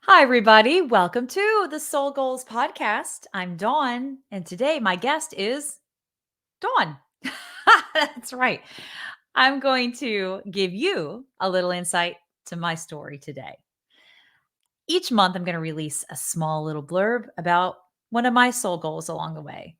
Hi, everybody. Welcome to the Soul Goals Podcast. I'm Dawn, and today my guest is Dawn. That's right. I'm going to give you a little insight to my story today. Each month, I'm going to release a small little blurb about one of my soul goals along the way,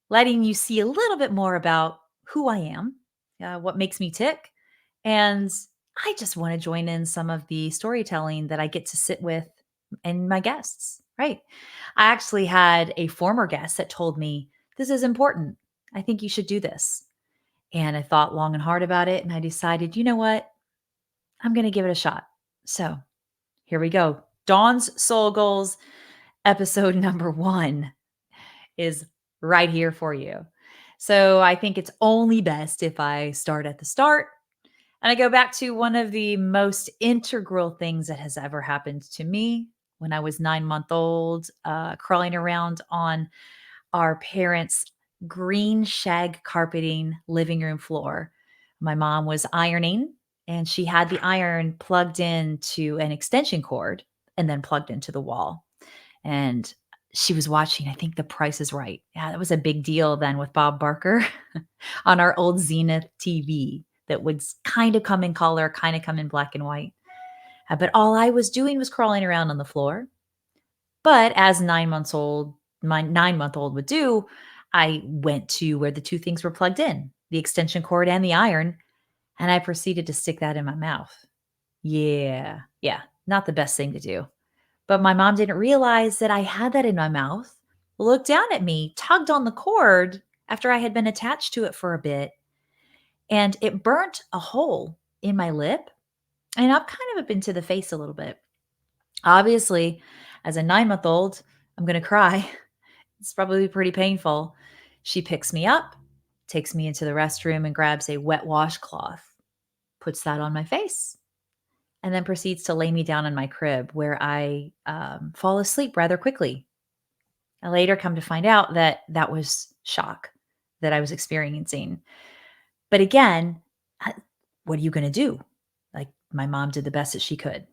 letting you see a little bit more about who I am, what makes me tick, and I just want to join in some of the storytelling that I get to sit with and my guests. Right. I actually had a former guest that told me, "This is important. I think you should do this." And I thought long and hard about it. And I decided, you know what? I'm going to give it a shot. So here we go. Dawn's Soul Goals, episode number one, is right here for you. So I think it's only best if I start at the start and I go back to one of the most integral things that has ever happened to me when I was 9 months old, crawling around on our parents' green shag carpeting living room floor. My mom was ironing and she had the iron plugged into an extension cord and then plugged into the wall. And she was watching, I think, The Price is Right. Yeah, that was a big deal then with Bob Barker on our old Zenith TV that would kind of come in color, kind of come in black and white. But all I was doing was crawling around on the floor. But as 9 months old, my 9 month old would do, I went to where the two things were plugged in, the extension cord and the iron, and I proceeded to stick that in my mouth. Yeah, not the best thing to do. But my mom didn't realize that I had that in my mouth, looked down at me, tugged on the cord after I had been attached to it for a bit, and it burnt a hole in my lip and up kind of up into the face a little bit. Obviously, as a 9 month old, I'm going to cry. It's probably pretty painful. She picks me up, takes me into the restroom, and grabs a wet washcloth, puts that on my face, and then proceeds to lay me down in my crib where I fall asleep rather quickly. I later come to find out that that was shock that I was experiencing. But again, I- what are you going to do? Like my mom did the best that she could.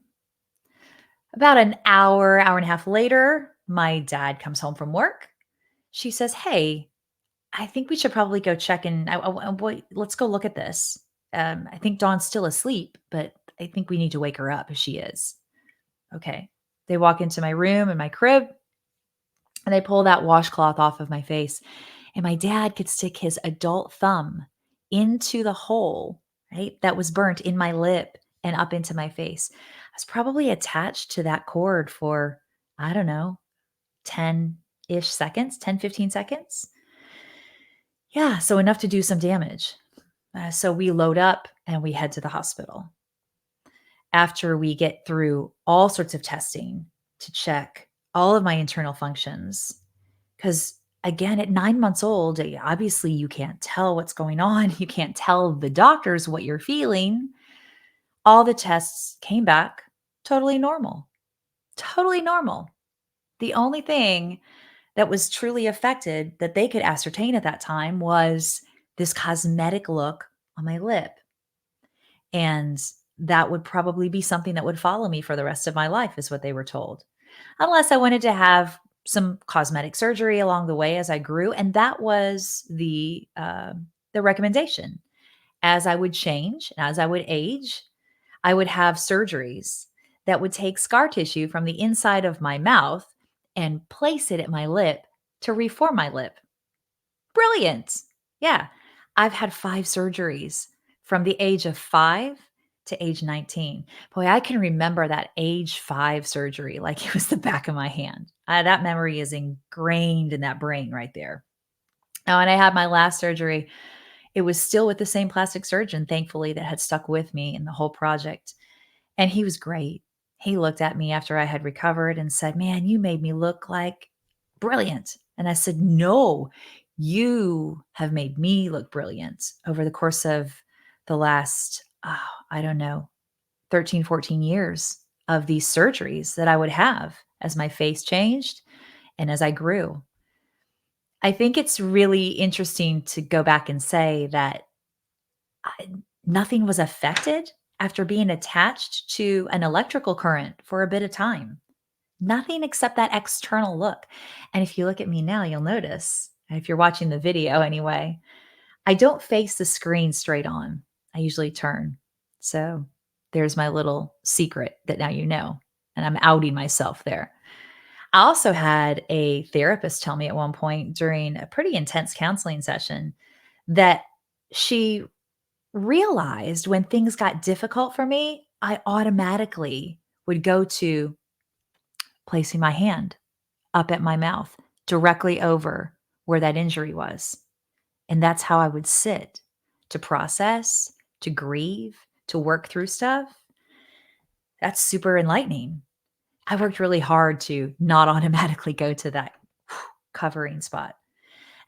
About an hour and a half later, my dad comes home from work. She says, "Hey, I think we should probably go check and let's go look at this. I think Dawn's still asleep, but I think we need to wake her up if she is." Okay. They walk into my room and my crib and they pull that washcloth off of my face. And my dad could stick his adult thumb into the hole, right, that was burnt in my lip and up into my face. I was probably attached to that cord for, I don't know, 10 ish seconds, 10, 15 seconds. Yeah, so enough to do some damage. So we load up and we head to the hospital. After we get through all sorts of testing to check all of my internal functions, because again, at 9 months old, obviously you can't tell what's going on. You can't tell the doctors what you're feeling. All the tests came back totally normal. Totally normal. The only thing that was truly affected that they could ascertain at that time was this cosmetic look on my lip. And that would probably be something that would follow me for the rest of my life, is what they were told. Unless I wanted to have some cosmetic surgery along the way as I grew, and that was the recommendation. As I would change, as I would age, I would have surgeries that would take scar tissue from the inside of my mouth and place it at my lip to reform my lip. Brilliant. Yeah. I've had 5 surgeries from the age of 5 to age 19. Boy, I can remember that age 5 surgery like it was the back of my hand. That memory is ingrained in that brain right there. Now, when I had my last surgery, it was still with the same plastic surgeon, thankfully, that had stuck with me in the whole project. And he was great. He looked at me after I had recovered and said, "Man, you made me look like brilliant." And I said, "No, you have made me look brilliant over the course of the last, I don't know, 13, 14 years of these surgeries that I would have as my face changed and as I grew." I think it's really interesting to go back and say that I nothing was affected after being attached to an electrical current for a bit of time. Nothing except that external look. And if you look at me now, you'll notice, if you're watching the video anyway, I don't face the screen straight on. I usually turn. So there's my little secret that now you know, and I'm outing myself there. I also had a therapist tell me at one point during a pretty intense counseling session that she realized when things got difficult for me, I automatically would go to placing my hand up at my mouth directly over where that injury was. And that's how I would sit to process, to grieve, to work through stuff. That's super enlightening. I worked really hard to not automatically go to that covering spot.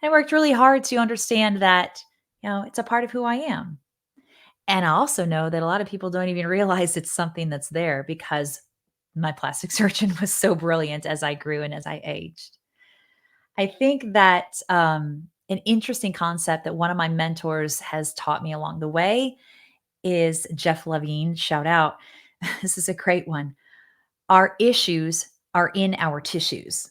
I worked really hard to understand that, it's a part of who I am. And I also know that a lot of people don't even realize it's something that's there because my plastic surgeon was so brilliant as I grew and as I aged. I think that an interesting concept that one of my mentors has taught me along the way is Jeff Levine. Shout out. This is a great one. Our issues are in our tissues.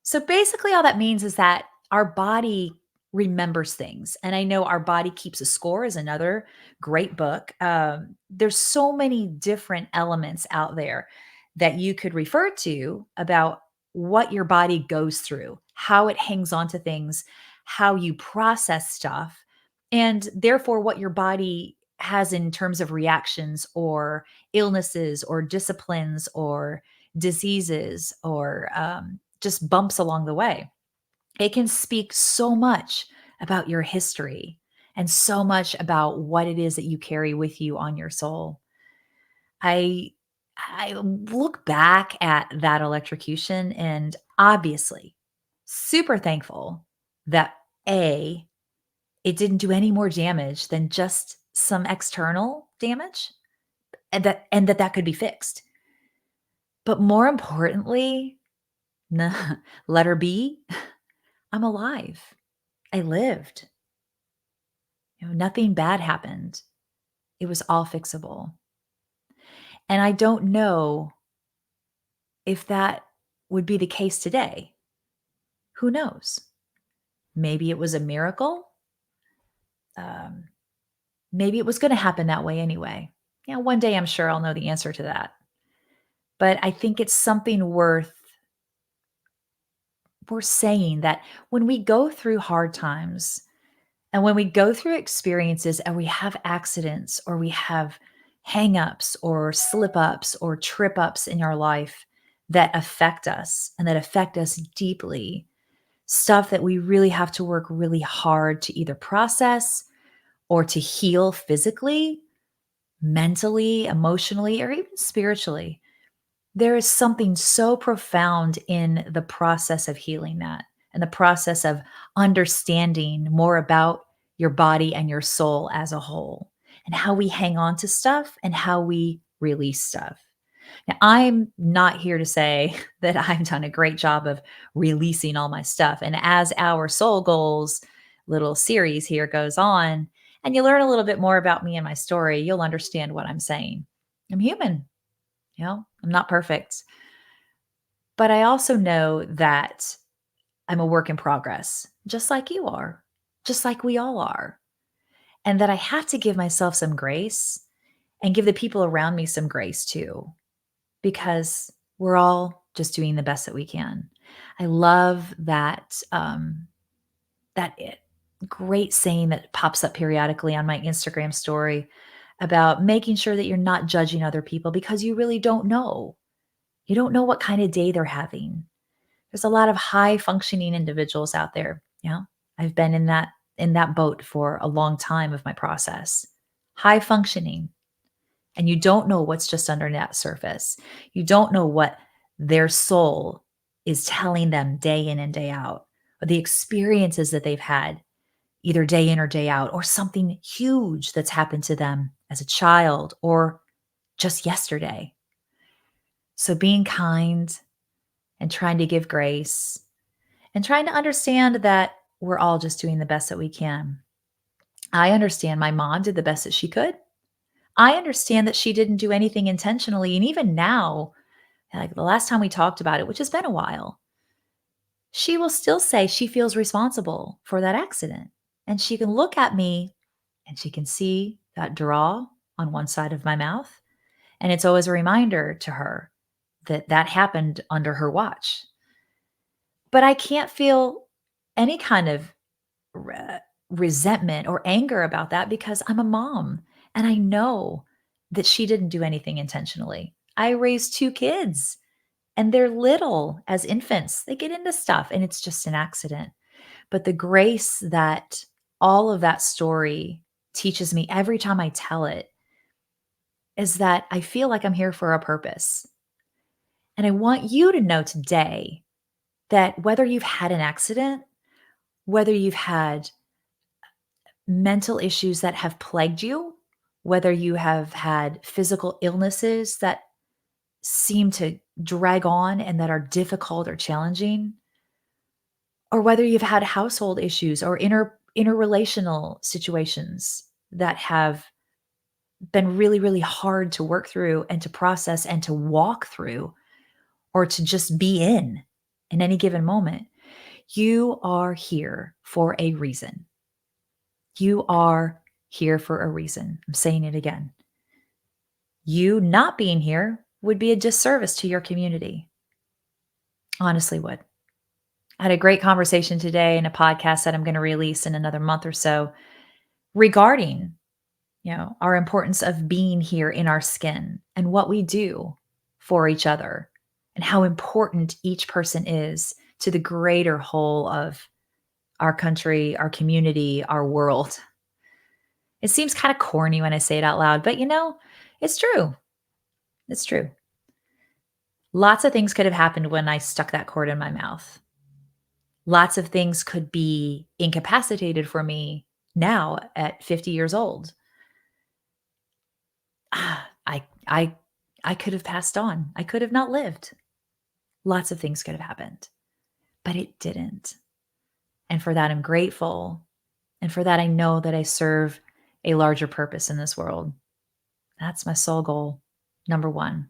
So basically, all that means is that our body remembers things. And I know Our Body Keeps a Score is another great book. There's so many different elements out there that you could refer to about what your body goes through, how it hangs on to things, how you process stuff, and therefore what your body has in terms of reactions or illnesses or disciplines or diseases or just bumps along the way. It can speak so much about your history and so much about what it is that you carry with you on your soul. I I look back at that electrocution and obviously super thankful that A, it didn't do any more damage than just some external damage and that could be fixed. But more importantly, letter B, I'm alive. I lived. Nothing bad happened. It was all fixable. And I don't know if that would be the case today. Who knows? Maybe it was a miracle. Um, Maybe it was going to happen that way anyway. One day I'm sure I'll know the answer to that. But I think it's something worth saying that when we go through hard times, and when we go through experiences and we have accidents or we have hangups or slip ups or trip ups in our life that affect us and that affect us deeply, stuff that we really have to work really hard to either process or to heal physically, mentally, emotionally, or even spiritually. There is something so profound in the process of healing that and the process of understanding more about your body and your soul as a whole and how we hang on to stuff and how we release stuff. Now, I'm not here to say that I've done a great job of releasing all my stuff. And as our Soul Goals little series here goes on, and you learn a little bit more about me and my story, you'll understand what I'm saying. I'm human, I'm not perfect. But I also know that I'm a work in progress, just like you are, just like we all are. And that I have to give myself some grace and give the people around me some grace too, because we're all just doing the best that we can. I love that great saying that pops up periodically on my Instagram story about making sure that you're not judging other people because you really don't know. You don't know what kind of day they're having. There's a lot of high functioning individuals out there. I've been in that boat for a long time of my process. High functioning, and you don't know what's just under that surface. You don't know what their soul is telling them day in and day out, or the experiences that they've had either day in or day out, or something huge that's happened to them as a child or just yesterday. So being kind and trying to give grace and trying to understand that we're all just doing the best that we can. I understand my mom did the best that she could. I understand that she didn't do anything intentionally. And even now, Like the last time we talked about it, which has been a while, she will still say she feels responsible for that accident. And she can look at me and she can see that draw on one side of my mouth. And it's always a reminder to her that that happened under her watch. But I can't feel any kind of re- resentment or anger about that because I'm a mom and I know that she didn't do anything intentionally. I raised 2 kids and they're little as infants. They get into stuff and it's just an accident. But the grace that all of that story teaches me every time I tell it is that I feel like I'm here for a purpose. And I want you to know today that whether you've had an accident, whether you've had mental issues that have plagued you, whether you have had physical illnesses that seem to drag on and that are difficult or challenging, or whether you've had household issues or interrelational situations that have been really, really hard to work through and to process and to walk through or to just be in any given moment, you are here for a reason. You are here for a reason. I'm saying it again. You not being here would be a disservice to your community. Honestly, would. I had a great conversation today in a podcast that I'm going to release in another month or so regarding, our importance of being here in our skin and what we do for each other and how important each person is to the greater whole of our country, our community, our world. It seems kind of corny when I say it out loud, but it's true. It's true. Lots of things could have happened when I stuck that cord in my mouth. Lots of things could be incapacitated for me now at 50 years old. Ah, I could have passed on. I could have not lived. Lots of things could have happened, but it didn't. And for that, I'm grateful. And for that, I know that I serve a larger purpose in this world. That's my soul goal, number one.